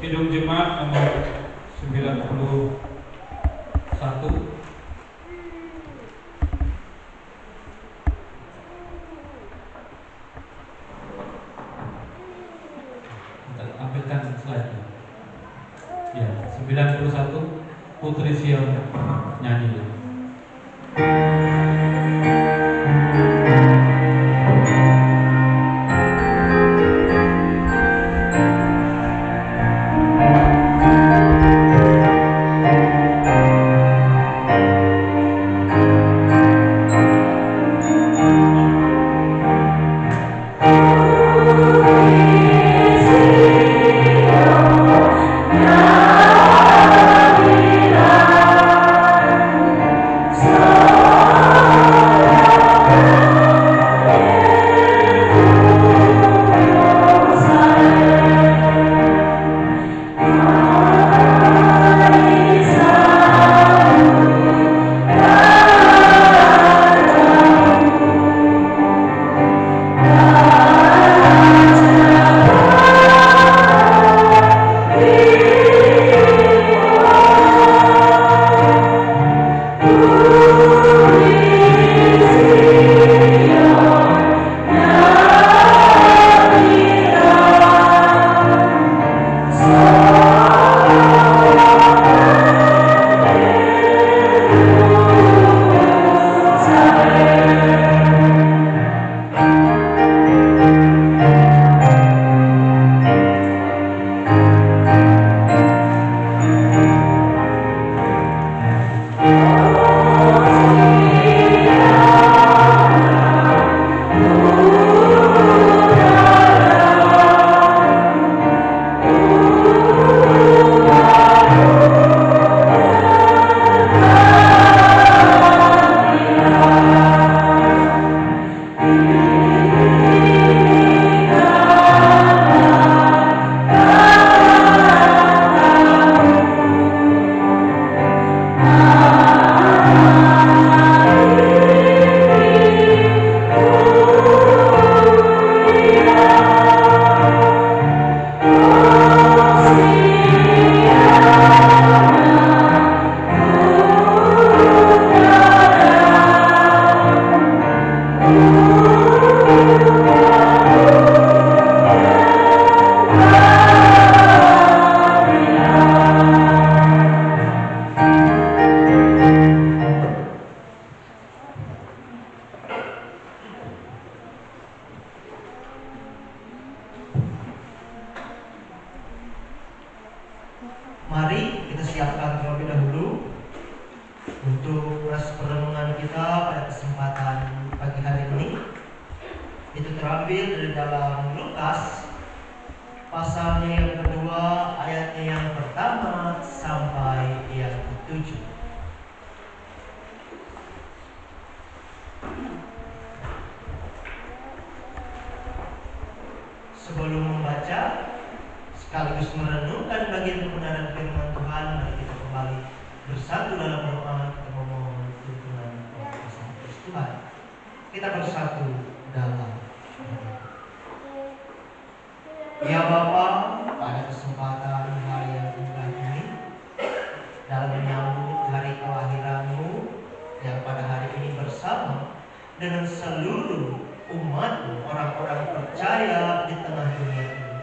Kidung Jemaat nomor 91. Tampilkan slide-nya. Ya, 91 Putri Sion nyanyi. Mari kita siapkan terlebih dahulu untuk kelas perenungan kita pada kesempatan pagi hari ini. Itu terambil dari dalam Lukas pasalnya yang kedua, ayatnya yang pertama sampai yang ke-7. Sebelum membaca sekaligus merenungkan bagian kebenaran firman Tuhan, mari kita kembali bersatu dalam doa. Kita memohon tuntunan kuasa Tuhan. Kita bersatu dalam doa. Ya Bapa, pada kesempatan hari yang indah ini, dalam menyambut hari kelahiran-Mu yang pada hari ini bersama dengan seluruh umat-Mu, orang-orang percaya di tengah dunia ini,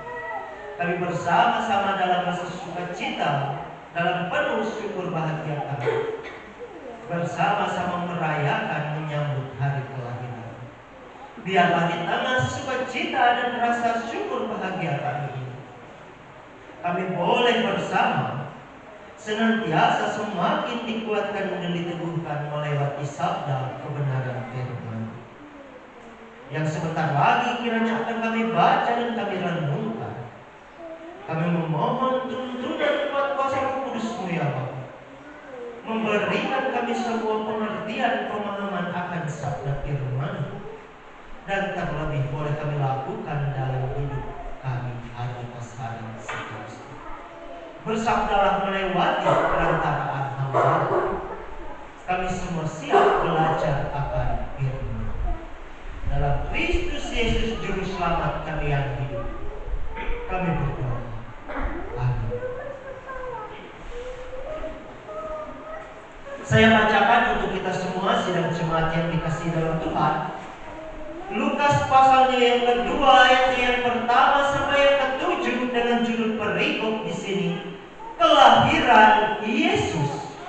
kami bersama-sama dalam rasa sukacita, dalam penuh syukur bahagia kami, bersama-sama merayakan menyambut hari kelahiran. Biarlah di tengah sukacita dan rasa syukur bahagia kami ini, kami boleh bersama senantiasa semakin dikuatkan dan diteguhkan melewati sabda kebenaran firman yang sebentar lagi kiranya akan kami baca dan kami renungkan. Kami memohon tuntunan kuat kuasa Roh Kudus-Mu ya Bapa, memberikan kami sebuah pengertian pemahaman akan sabda firman, dan terlebih boleh kami lakukan dalam hidup kami hari atas hari seterusnya. Bersabdalah melewati perantaraan hamba. Kami semua siap belajar akan firman. Dalam Kristus Yesus Juru Selamat kami yang hidup, kami berdoa. Amin. Saya bacakan untuk kita semua sidang jemaat yang dikasihi dalam Tuhan. Lukas pasalnya yang kedua, ayatnya yang pertama sampai yang ketujuh dengan judul perikop di sini, kelahiran Yesus.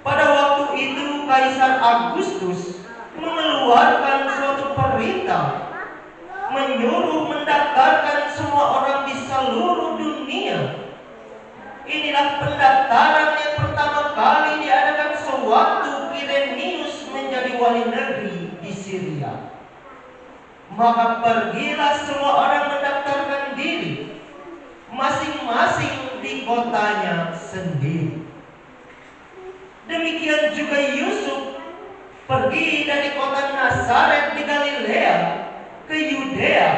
Pada waktu itu Kaisar Agustus mengeluarkan suatu perintah menyuruh mendaftarkan semua orang di seluruh dunia. Inilah pendaftaran yang pertama kali diadakan sewaktu Kirenius menjadi wali negeri di Syria. Maka pergilah semua orang mendaftarkan diri masing-masing di kotanya sendiri. Demikian juga Yusuf pergi dari kota Nazaret di Galilea ke Yudea,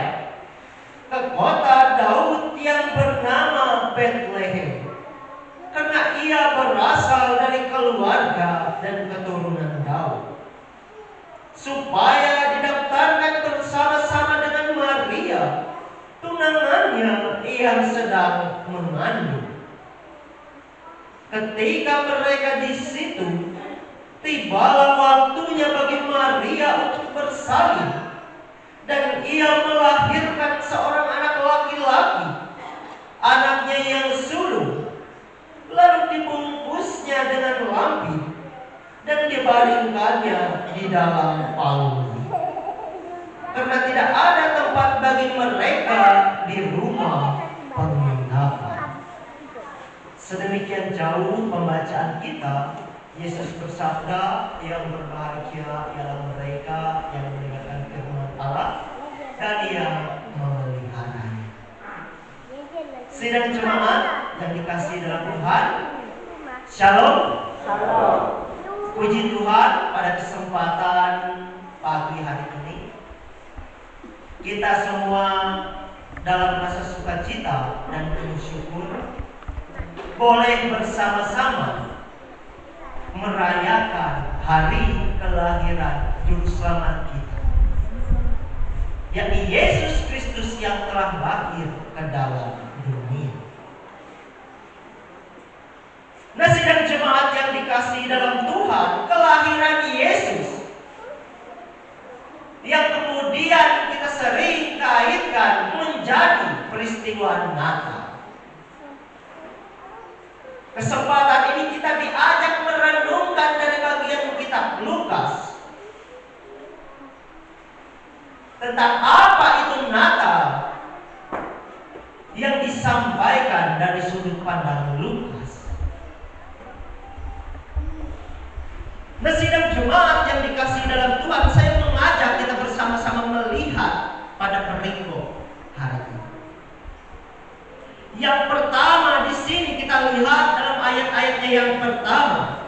ke kota Daud yang bernama Bethlehem, karena ia berasal dari keluarga dan keturunan Daud, supaya didaftarkan bersama-sama dengan Maria, tunangannya yang sedang mengandung. Ketika mereka di situ, tibalah waktunya bagi Maria untuk bersalin, dan ia melahirkan seorang anak laki-laki, anaknya yang sulung. Lalu dibungkusnya dengan lampin dan dibaringkannya di dalam palung, karena tidak ada tempat bagi mereka di rumah penginapan. Sedemikian jauh pembacaan kita. Yesus bersabda, yang berbahagia ialah mereka yang mendengarkan firman Allah dan yang memeliharanya. Sidang jemaat yang dikasihi dalam Tuhan, Shalom. Puji Tuhan, pada kesempatan pagi hari ini kita semua dalam rasa sukacita dan penuh syukur boleh bersama-sama merayakan hari kelahiran Juru Selamat kita, yakni Yesus Kristus yang telah lahir ke dalam dunia. Nah, sidang jemaat yang dikasihi dalam Tuhan, kelahiran Yesus yang kemudian kita sering kaitkan menjadi peristiwa Natal. Kesempatan ini kita diajak merenungkan dari bagian kitab Lukas tentang apa itu Natal yang disampaikan dari sudut pandang Lukas. Nah, sidang jemaat yang dikasihi dalam Tuhan, saya mengajak kita bersama-sama melihat pada perikop hari ini. Yang pertama di sini kita lihat dalam ayat-ayatnya yang pertama.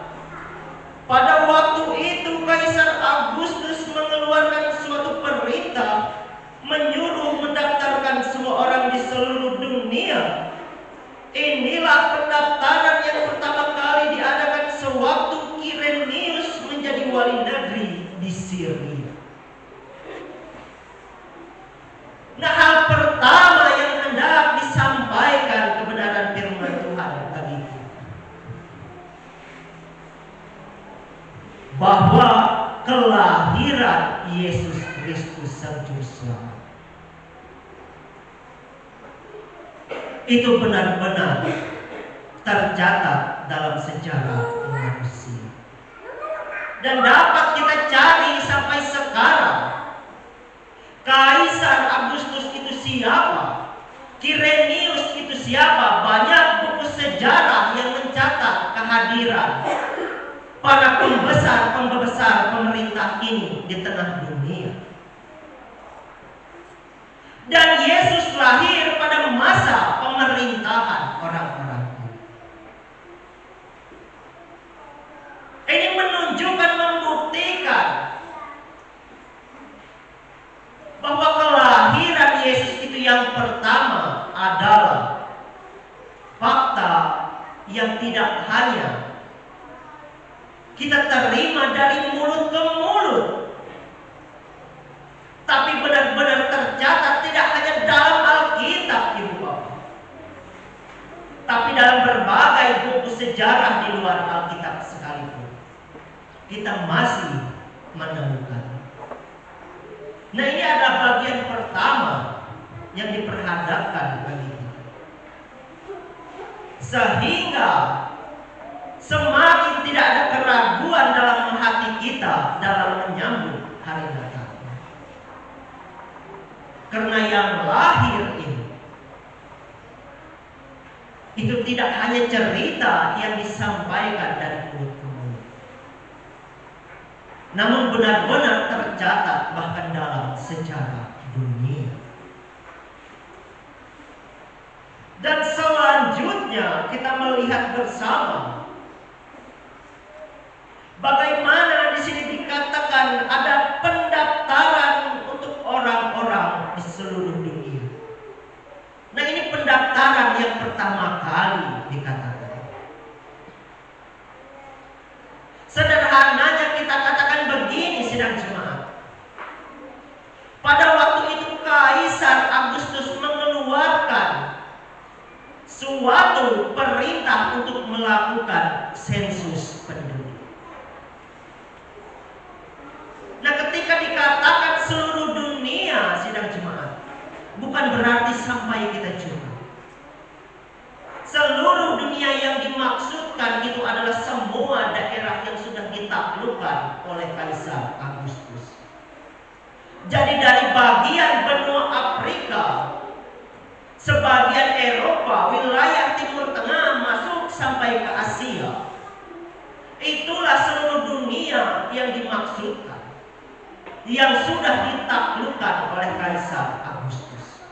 Pada waktu itu Kaisar Agustus mengeluarkan suatu perintah menyuruh mendaftarkan semua orang di seluruh dunia. Inilah pendaftaran yang pertama kali diadakan sewaktu Kirenius menjadi wali negeri di Syria. Nah, hal pertama yang hendak disampaikan kebenaran firman Tuhan tadi, bahwa kelahiran Yesus Kristus Sang Juru Selamat itu benar-benar tercatat dalam sejarah manusia dan dapat kita cari sampai sekarang. Kaisar Agustus itu siapa? Kirenius itu siapa? Banyak buku sejarah yang mencatat kehadiran para pembesar pemerintah ini di tengah dunia. Dan Yesus lahir pada masa pemerintahan orang-orang ini. Ini menunjukkan, membuktikan bahwa kelahiran Yesus itu yang pertama adalah fakta yang tidak hanya kita terima dari mulut ke mulut, tapi benar-benar tercatat tidak hanya dalam Alkitab, Ibu Bapak, tapi dalam berbagai buku sejarah di luar Alkitab sekalipun, kita masih menemukan. Nah, ini adalah bagian pertama yang diperhadapkan bagi kita. Sehingga semakin tidak ada keraguan dalam hati kita dalam menyambut hari Natal. Karena yang lahir ini itu tidak hanya cerita yang disampaikan dari mulut ke mulut, namun benar-benar tercatat bahkan dalam sejarah dunia. Dan selanjutnya kita melihat bersama bagaimana di sini dikatakan ada pendaftaran untuk orang-orang di seluruh dunia. Nah, ini pendaftaran yang pertama kali dikatakan. Sederhananya kita katakan begini, sidang jemaat. Pada waktu itu Kaisar Agustus mengeluarkan suatu perintah untuk melakukan sensus penduduk. Nah, ketika dikatakan seluruh dunia, sidang jemaat, bukan berarti sampai kita juga. Seluruh dunia yang dimaksudkan itu adalah semua daerah yang sudah ditaklukkan oleh Kaisar Agustus. Jadi dari bagian benua Afrika, sebagian Eropa, wilayah Timur Tengah masuk sampai ke Asia. Itulah seluruh dunia yang dimaksudkan, yang sudah ditaklukkan oleh Kaisar Agustus.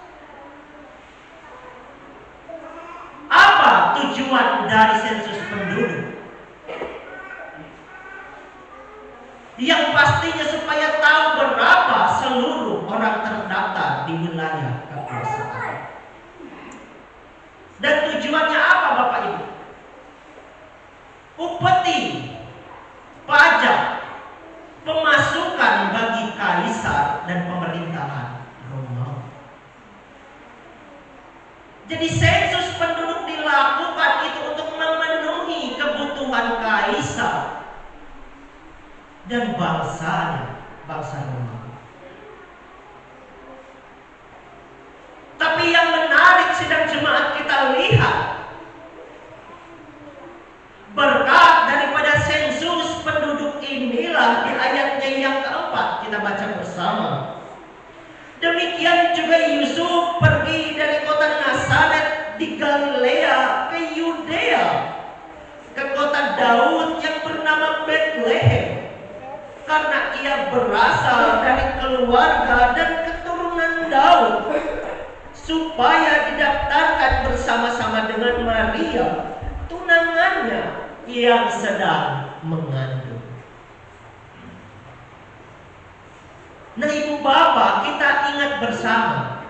Apa tujuan dari sensus penduduk? Yang pastinya supaya tahu berapa seluruh orang terdaftar di wilayah kekuasaan. Dan tujuannya apa, Bapak Ibu? Upeti, pajak, pemasukan bagi kaisar dan pemerintahan Romawi. Jadi sensus penduduk dilakukan itu untuk memenuhi kebutuhan kaisar dan bangsanya, bangsa Romawi. Tapi yang menarik, sidang jemaat, kita lihat berkat daripada sensus penduduk inilah di ayatnya yang keempat kita baca bersama. Demikian juga Yusuf pergi dari kota Nazaret di Galilea ke Yudea, ke kota Daud yang bernama Bethlehem, karena ia berasal dari keluarga dan keturunan Daud, supaya didaftarkan bersama-sama dengan Maria, tunangannya yang sedang mengandung. Nah, Ibu Bapak, kita ingat bersama,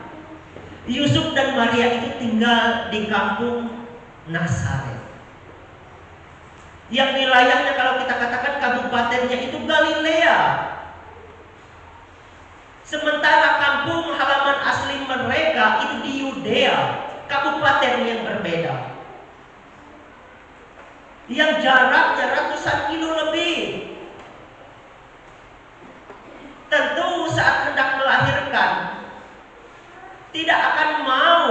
Yusuf dan Maria itu tinggal di kampung Nazaret, yang wilayahnya kalau kita katakan kabupatennya itu Galilea. Sementara kampung halaman asli mereka itu di Yudea, kabupaten yang berbeda, yang jaraknya ratusan kilo lebih. Tentu saat hendak melahirkan, tidak akan mau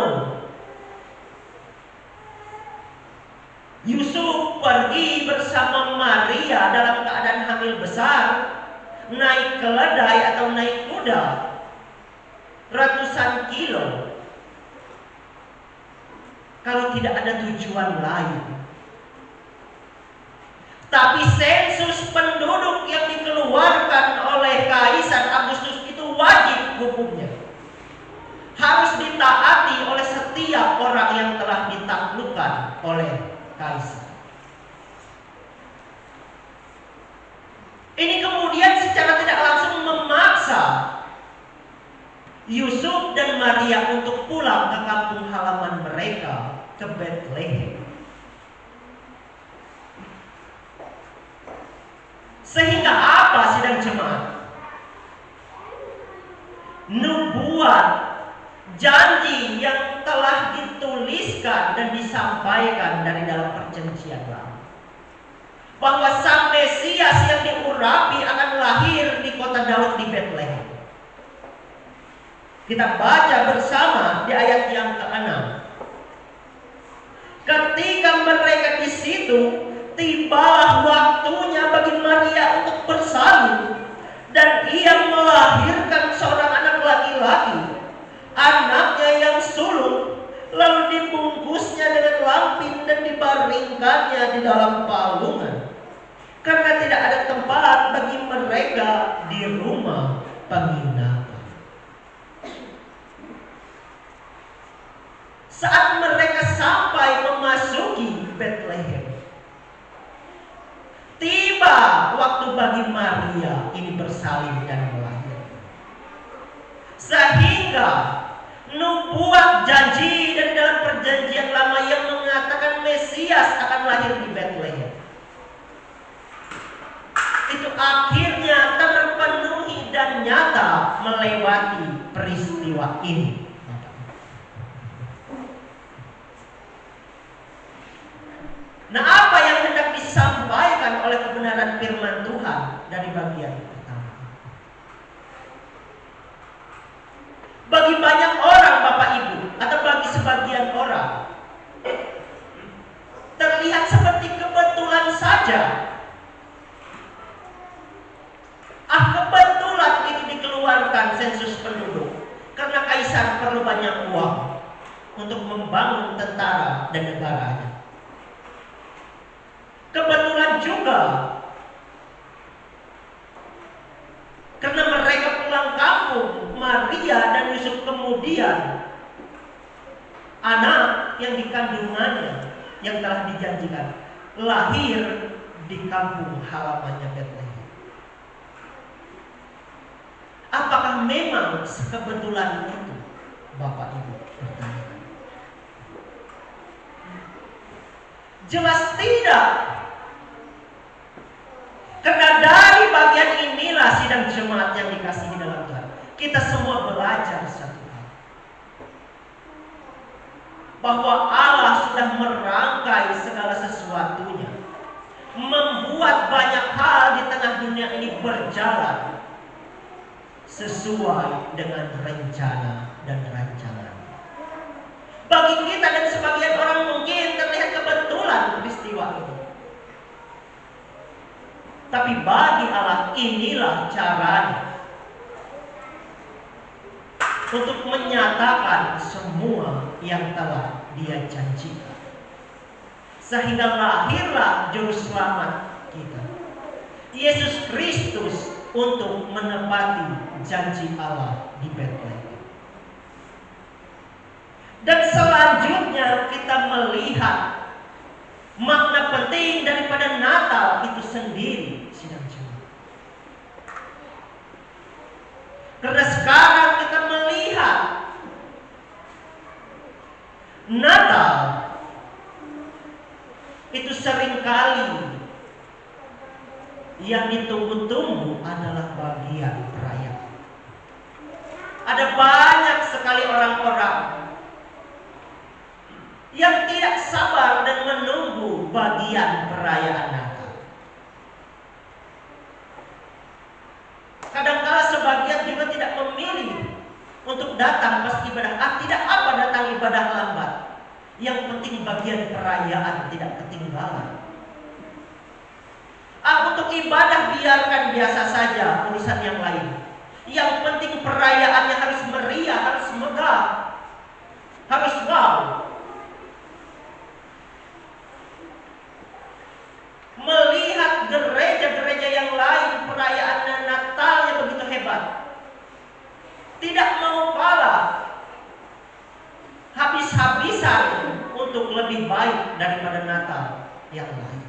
Yusuf pergi bersama Maria dalam keadaan hamil besar, naik keledai atau naik kuda ratusan kilo, kalau tidak ada tujuan lain. Tapi sensus penduduk yang dikeluarkan oleh Kaisar Agustus itu wajib hukumnya, harus ditaati oleh setiap orang yang telah ditaklukkan oleh Kaisar. Ini kemudian secara tidak langsung memaksa Yusuf dan Maria untuk pulang ke kampung halaman mereka, ke Bethlehem. Sehingga apa, sidang jemaat? Nubuat, janji yang telah dituliskan diceritakan dan disampaikan dari dalam perjanjian lama, bahwa Sang Mesias yang diurapi akan lahir di kota Daud di Bethlehem. Kita baca bersama di ayat yang ke-6. Ketika mereka di situ, tibalah waktunya bagi Maria untuk bersalin, dan ia melahirkan seorang anak laki-laki, anaknya yang sulung, lalu dibungkusnya dengan lampin dan dibaringkannya di dalam palungan, karena tidak ada tempat bagi mereka di rumah penginapan. Saat mereka sampai memasuki Bethlehem, tiba waktu bagi Maria ini bersalin dan melahirkan. Sehingga nubuat janji dari dalam perjanjian lama yang mengatakan Mesias akan lahir di Bethlehem, itu akhirnya terpenuhi dan nyata melewati peristiwa ini. Nah, apa yang hendak disampaikan oleh kebenaran firman Tuhan dari bagian pertama? Bagi banyak orang, Bapak Ibu, atau bagi sebagian orang, terlihat seperti kebetulan saja. Kebetulan itu dikeluarkan sensus penduduk karena kaisar perlu banyak uang untuk membangun tentara dan negaranya. Kebetulan juga karena mereka pulang kampung, Maria dan Yusuf kemudian anak yang dikandungannya yang telah dijanjikan lahir di kampung halamannya Bethlehem. Apakah memang sekebetulan itu, Bapak Ibu bertanya? Jelas tidak. Karena dari bagian inilah sidang jemaat yang dikasihi dalam Tuhan, kita semua belajar satu hal, bahwa Allah sudah merangkai segala sesuatunya, membuat banyak hal di tengah dunia ini berjalan sesuai dengan rencana dan rancangan. Bagi kita dan sebagian orang mungkin terlihat kebetulan peristiwa ini, tapi bagi Allah inilah caranya untuk menyatakan semua yang telah Dia janjikan, sehingga lahirlah juru selamat kita, Yesus Kristus, untuk menepati janji Allah di Bethlehem. Dan selanjutnya kita melihat makna penting daripada Natal itu sendiri, sidang jemaat. Karena sekarang kita melihat Natal itu seringkali yang ditunggu-tunggu adalah bagian perayaan. Ada banyak sekali orang-orang yang tidak sabar dan menunggu bagian perayaan Natal. Kadang-kala sebagian juga tidak memilih untuk datang pas ibadah. Tidak apa datang ibadah lambat, yang penting bagian perayaan tidak ketinggalan. Untuk ibadah biarkan biasa saja, urusan yang lain. Yang penting perayaannya harus meriah, harus megah, harus wow. Melihat gereja-gereja yang lain perayaan Natalnya begitu hebat, tidak mau kalah, habis-habisan untuk lebih baik daripada Natal yang lain.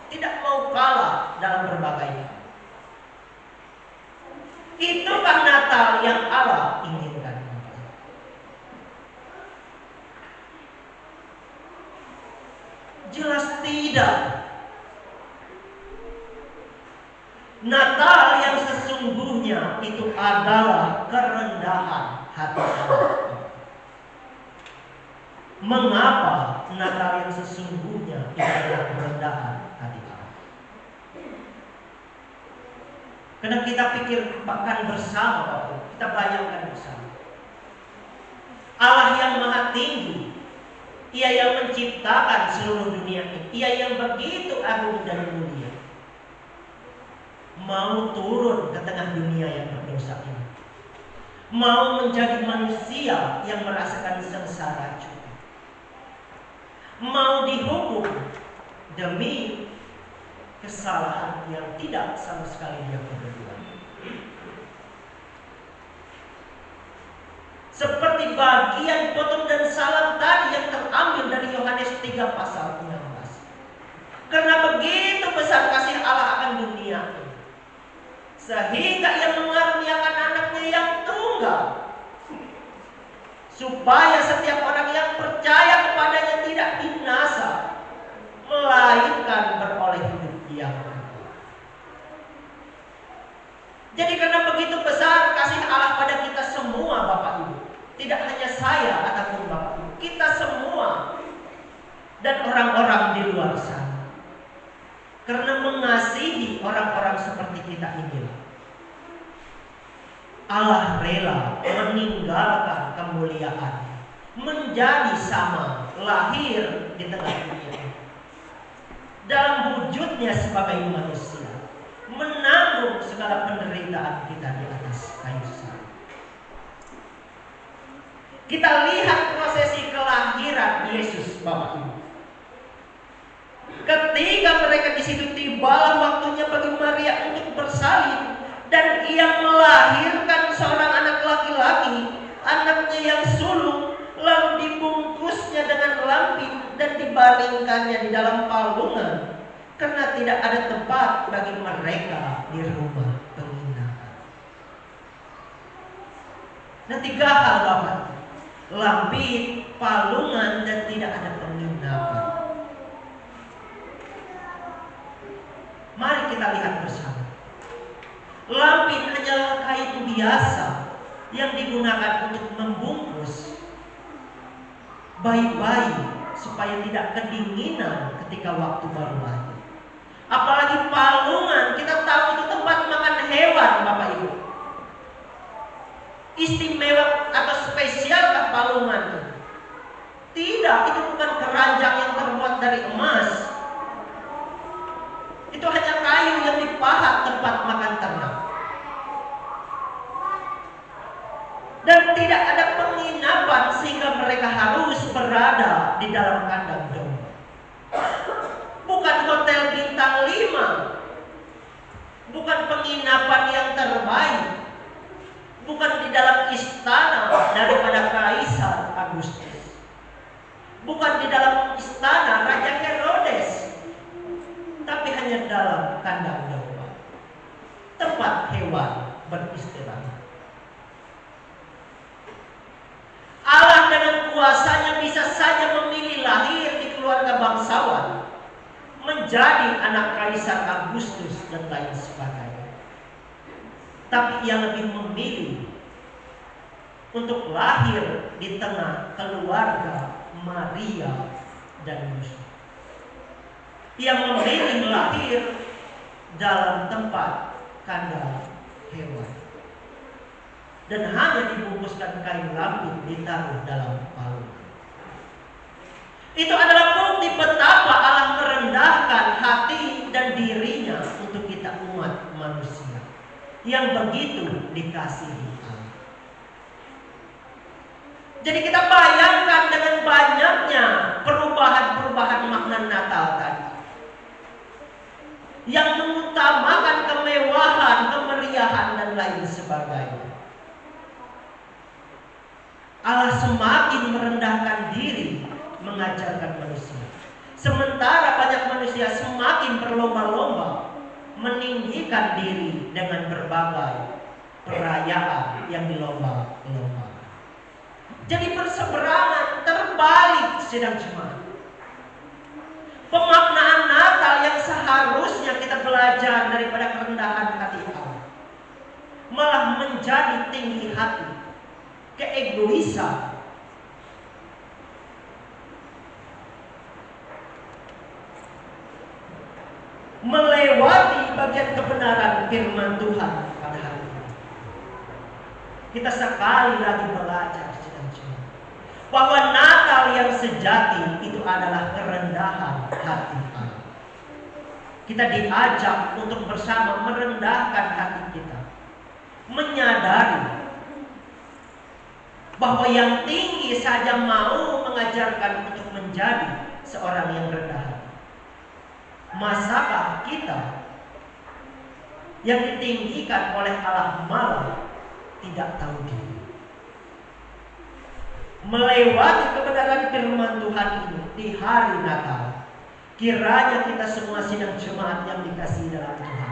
Tidak mau kalah dalam berbagai hal. Itukah Natal yang Allah inginkan? Jelas tidak. Natal yang sesungguhnya itu adalah kerendahan hati Allah. Mengapa Natal yang sesungguhnya itu adalah kerendahan hati Allah? Karena kita pikirkan bersama, Bapak, kita bayangkan bersama. Allah yang maha tinggi, Ia yang menciptakan seluruh dunia ini, Ia yang begitu agung dan mulia, mau turun ke tengah dunia yang berdosa ini, mau menjadi manusia yang merasakan sengsara juga, mau dihukum demi kesalahan yang tidak sama sekali dia perbuat. Seperti bagian potong dan salam tadi yang terambil dari Yohanes 3 pasal 16. Karena begitu besar kasih Allah akan dunia ini, sehingga Ia mengaruniakan anaknya yang tunggal, supaya setiap orang yang percaya kepadanya tidak binasa, melainkan beroleh hidup yang kekal. Jadi karena begitu besar kasih Allah pada kita semua, Bapak Ibu, tidak hanya saya ataupun Bapak Ibu, kita semua dan orang-orang di luar sana, karena mengasihi orang-orang seperti kita inilah Allah rela meninggalkan kemuliaan, menjadi sama, lahir di tengah dunia dalam wujudnya sebagai manusia, menanggung segala penderitaan kita di atas kayu salib. Kita lihat prosesi kelahiran Yesus, Bapak Ibu. Ketika mereka di situ, tibalah waktunya bagi Maria untuk bersalin, dan ia melahirkan seorang anak laki-laki, anaknya yang sulung, lalu dibungkusnya dengan lampin dan dibaringkannya di dalam palungan, karena tidak ada tempat bagi mereka di rumah penginapan. Nah, 3 hal, Bapak: lampin, palungan, dan tidak ada penginapan. Mari kita lihat bersama. Lampin hanyalah kain biasa yang digunakan untuk membungkus bayi-bayi supaya tidak kedinginan ketika waktu baru lahir. Apalagi palungan, kita tahu itu tempat makan hewan, Bapak Ibu. Istimewa atau spesialkah palungan itu? Tidak, itu bukan keranjang yang terbuat dari emas. Itu hanya kayu yang dipahat tempat makan ternak. Dan tidak ada penginapan sehingga mereka harus berada di dalam kandang domba. Bukan hotel bintang 5, bukan penginapan yang terbaik, bukan di dalam istana daripada Kaisar Agustus, bukan di dalam istana Raja Herodes, tapi hanya dalam kandang domba, tempat hewan beristirahat. Allah dengan kuasanya bisa saja memilih lahir di keluarga bangsawan, menjadi anak Kaisar Agustus dan lain sebagainya. Tapi Ia lebih memilih untuk lahir di tengah keluarga Maria dan Yusuf. Ia memilih lahir dalam tempat kandang hewan, dan hanya dibungkuskan kain lampin, ditaruh dalam palungan. Itu adalah bukti betapa Allah merendahkan hati dan dirinya untuk kita umat manusia yang begitu dikasihi Allah. Jadi kita bayangkan dengan banyaknya perubahan-perubahan makna Natal tadi, yang mengutamakan kemewahan, kemeriahan, dan lain sebagainya. Allah semakin merendahkan diri mengajarkan manusia, sementara banyak manusia semakin berlomba-lomba meninggikan diri dengan berbagai perayaan yang dilomba-lomba. Jadi berseberangan, terbalik sidang jemaat. Pemaknaan Natal yang seharusnya kita belajar daripada kerendahan hati Allah, malah menjadi tinggi hati, keegoisan, melewati bagian kebenaran firman Tuhan pada hari ini. Kita sekali lagi belajar bahwa Natal yang sejati itu adalah kerendahan hati Allah. Kita diajak untuk bersama merendahkan hati kita, menyadari bahwa yang tinggi saja mau mengajarkan untuk menjadi seorang yang rendah hati. Masakah kita yang ditinggikan oleh Allah malah tidak tahu diri? Melewati kebenaran firman Tuhan ini di hari Natal, kiranya kita semua sidang jemaat yang dikasihi dalam Tuhan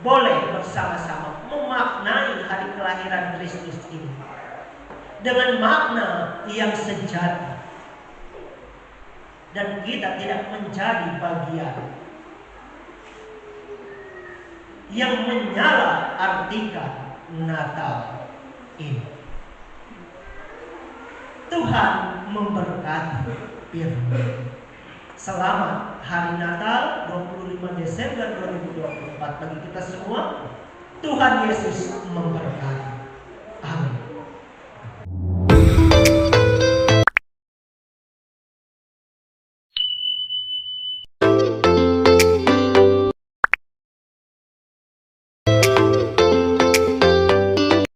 boleh bersama-sama memaknai hari kelahiran Kristus ini dengan makna yang sejati, dan kita tidak menjadi bagian yang menyalah-artikan Natal ini. Tuhan memberkati firman. Selamat hari Natal 25 Desember 2024 bagi kita semua. Tuhan Yesus memberkati.